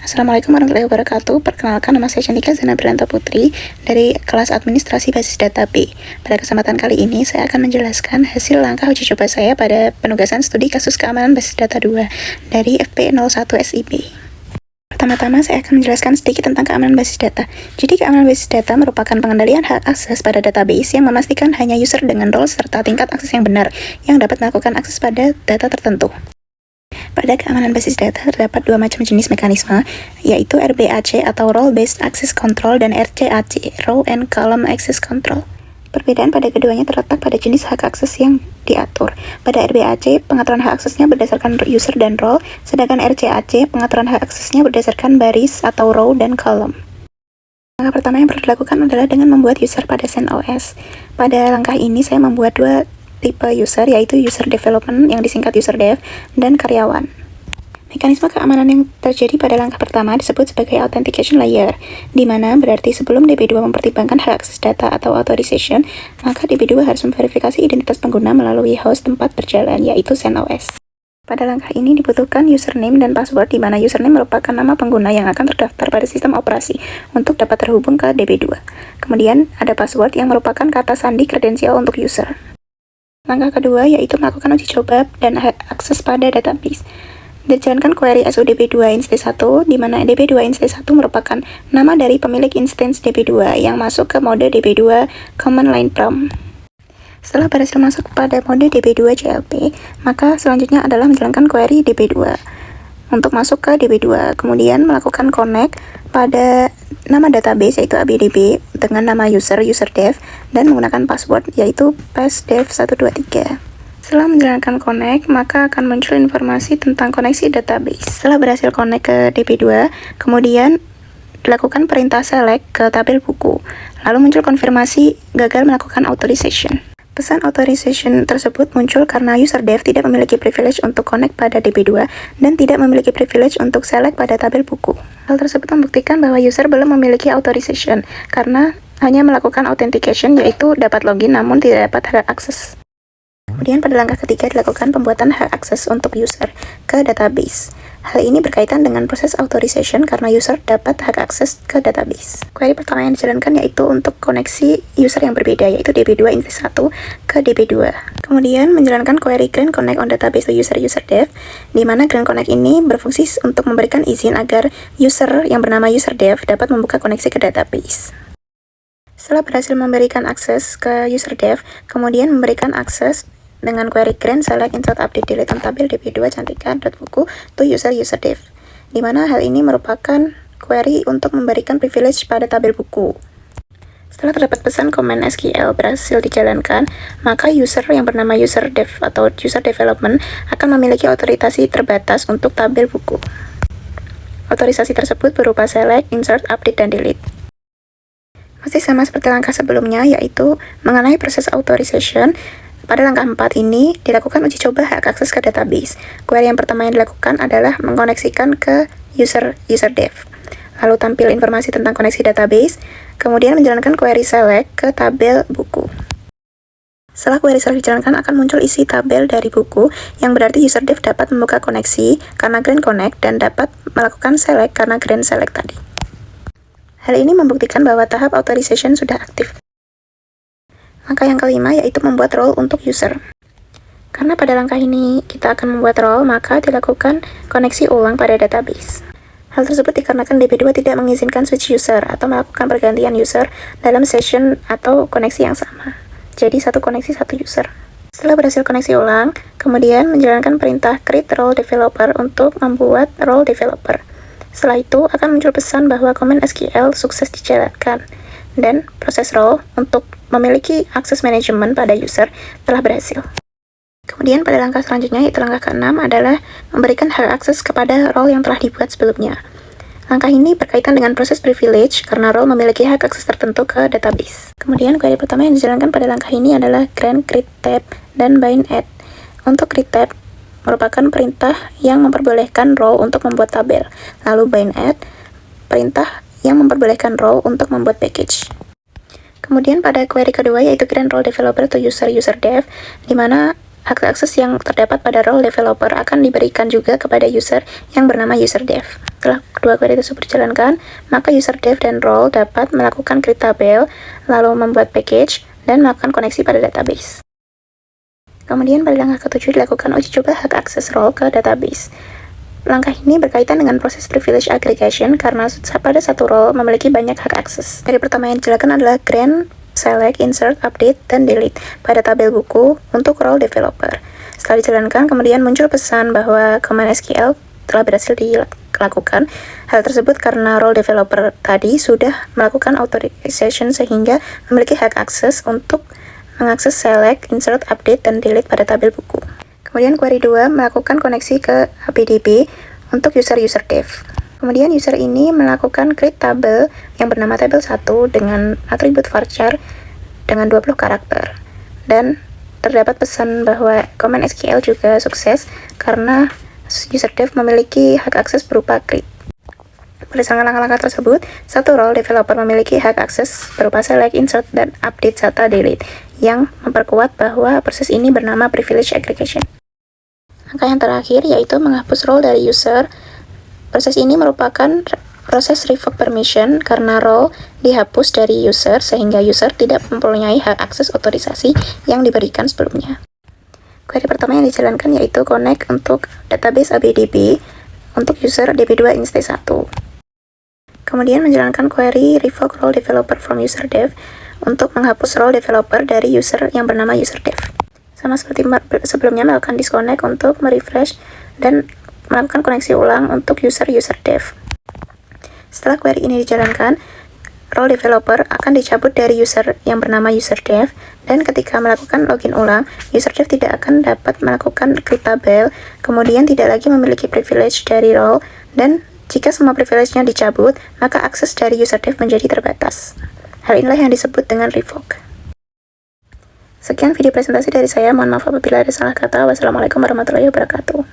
Assalamualaikum warahmatullahi wabarakatuh. Perkenalkan, nama saya Chandika Zana Brilanta Putri dari kelas Administrasi Basis Data B. Pada kesempatan kali ini, saya akan menjelaskan hasil langkah uji coba saya pada penugasan studi kasus keamanan basis data 2 dari FP01 SIB. Pertama-tama, saya akan menjelaskan sedikit tentang keamanan basis data. Jadi, keamanan basis data merupakan pengendalian hak akses pada database yang memastikan hanya user dengan role serta tingkat akses yang benar yang dapat melakukan akses pada data tertentu. Pada keamanan basis data terdapat dua macam jenis mekanisme, yaitu RBAC atau Role Based Access Control dan RCAC, Row and Column Access Control. Perbedaan pada keduanya terletak pada jenis hak akses yang diatur. Pada RBAC, pengaturan hak aksesnya berdasarkan user dan role, sedangkan RCAC, pengaturan hak aksesnya berdasarkan baris atau row dan column. Langkah pertama yang perlu dilakukan adalah dengan membuat user pada CentOS. Pada langkah ini, saya membuat dua tipe user, yaitu user development yang disingkat user dev dan karyawan. Mekanisme keamanan yang terjadi pada langkah pertama disebut sebagai authentication layer, di mana berarti sebelum DB2 mempertimbangkan hak akses data atau authorization, maka DB2 harus memverifikasi identitas pengguna melalui host tempat berjalan, yaitu CentOS. Pada langkah ini dibutuhkan username dan password, di mana username merupakan nama pengguna yang akan terdaftar pada sistem operasi untuk dapat terhubung ke DB2. Kemudian ada password yang merupakan kata sandi kredensial untuk user. Langkah kedua yaitu melakukan uji coba dan akses pada database. Dijalankan query SUDB2 instance 1, di mana DB2 instance 1 merupakan nama dari pemilik instance DB2 yang masuk ke mode DB2 Command Line Prompt. Setelah berhasil masuk pada mode DB2 JLP, maka selanjutnya adalah menjalankan query DB2 untuk masuk ke DB2, kemudian melakukan connect pada nama database yaitu ABDB dengan nama userdev dan menggunakan password yaitu passdev123. Setelah menjalankan connect, maka akan muncul informasi tentang koneksi database. Setelah berhasil connect ke DB2, kemudian dilakukan perintah select ke tabel buku. Lalu muncul konfirmasi gagal melakukan authorization. Pesan authorization tersebut muncul karena userdev tidak memiliki privilege untuk connect pada DB2 dan tidak memiliki privilege untuk select pada tabel buku. Hal tersebut membuktikan bahwa user belum memiliki authorization karena hanya melakukan authentication, yaitu dapat login namun tidak dapat hak akses. Kemudian pada langkah ketiga dilakukan pembuatan hak akses untuk user ke database. Hal ini berkaitan dengan proses authorization karena user dapat hak akses ke database. Query pertama yang dijalankan yaitu untuk koneksi user yang berbeda, yaitu DB2 instance 1 ke DB2. Kemudian menjalankan query grant connect on database to userdev, di mana grant connect ini berfungsi untuk memberikan izin agar user yang bernama userdev dapat membuka koneksi ke database. Setelah berhasil memberikan akses ke userdev, kemudian memberikan akses dengan query grant select insert update delete on tabel DB2 cantika.buku to userdev, di mana hal ini merupakan query untuk memberikan privilege pada tabel buku. Setelah terdapat pesan command SQL berhasil dijalankan, maka user yang bernama userdev atau user development akan memiliki otorisasi terbatas untuk tabel buku. Otorisasi tersebut berupa select, insert, update, dan delete. Masih sama seperti langkah sebelumnya, yaitu mengenai proses authorization. Pada langkah 4 ini, dilakukan uji coba hak akses ke database. Query yang pertama yang dilakukan adalah mengkoneksikan ke userdev. Lalu tampil informasi tentang koneksi database, kemudian menjalankan query select ke tabel buku. Setelah query select dijalankan, akan muncul isi tabel dari buku, yang berarti userdev dapat membuka koneksi karena grant connect dan dapat melakukan select karena grant select tadi. Hal ini membuktikan bahwa tahap authorization sudah aktif. Langkah yang kelima yaitu membuat role untuk user. Karena pada langkah ini kita akan membuat role, maka dilakukan koneksi ulang pada database. Hal tersebut dikarenakan DB2 tidak mengizinkan switch user atau melakukan pergantian user dalam session atau koneksi yang sama. Jadi satu koneksi satu user. Setelah berhasil koneksi ulang, kemudian menjalankan perintah create role developer untuk membuat role developer. Setelah itu akan muncul pesan bahwa command SQL sukses dijalankan dan proses role untuk memiliki akses manajemen pada user telah berhasil. Kemudian pada langkah selanjutnya, yaitu langkah ke-6 adalah memberikan hak akses kepada role yang telah dibuat sebelumnya. Langkah ini berkaitan dengan proses privilege karena role memiliki hak akses tertentu ke database. Kemudian query pertama yang dijalankan pada langkah ini adalah grant create tab dan bind add. Untuk create tab merupakan perintah yang memperbolehkan role untuk membuat tabel. Lalu bind add, perintah yang memperbolehkan role untuk membuat package. Kemudian pada query kedua yaitu grant role developer to userdev, di mana Akses yang terdapat pada role developer akan diberikan juga kepada user yang bernama user dev. Setelah kedua query tersebut dijalankan, maka user dev dan role dapat melakukan create tabel, lalu membuat package, dan melakukan koneksi pada database. Kemudian pada langkah ke-7 dilakukan uji coba hak akses role ke database. Langkah ini berkaitan dengan proses privilege aggregation karena pada satu role memiliki banyak hak akses. Query pertama yang dijalankan adalah grant, select, insert, update, dan delete pada tabel buku untuk role developer. Setelah dijalankan, kemudian muncul pesan bahwa command SQL telah berhasil dilakukan. Hal tersebut karena role developer tadi sudah melakukan authorization sehingga memiliki hak akses untuk mengakses select, insert, update, dan delete pada tabel buku. Kemudian query 2 melakukan koneksi ke APDB untuk user dev. Kemudian user ini melakukan create tabel yang bernama tabel 1 dengan atribut varchar dengan 20 karakter. Dan terdapat pesan bahwa command SQL juga sukses karena user dev memiliki hak akses berupa create. Berdasarkan langkah-langkah tersebut, satu role developer memiliki hak akses berupa select, insert, dan update serta delete yang memperkuat bahwa proses ini bernama privilege aggregation. Langkah yang terakhir yaitu menghapus role dari user. Proses ini merupakan proses revoke permission karena role dihapus dari user sehingga user tidak mempunyai hak akses otorisasi yang diberikan sebelumnya. Query pertama yang dijalankan yaitu connect untuk database ABDB untuk user DB2 instance 1. Kemudian menjalankan query revoke role developer from user dev untuk menghapus role developer dari user yang bernama user dev. Sama seperti sebelumnya, melakukan disconnect untuk merefresh dan melakukan koneksi ulang untuk user dev. Setelah query ini dijalankan, role developer akan dicabut dari user yang bernama user dev, dan ketika melakukan login ulang, user dev tidak akan dapat melakukan create tabel, kemudian tidak lagi memiliki privilege dari role, dan jika semua privilege-nya dicabut, maka akses dari user dev menjadi terbatas. Hal inilah yang disebut dengan revoke. Sekian video presentasi dari saya, mohon maaf apabila ada salah kata. Wassalamualaikum warahmatullahi wabarakatuh.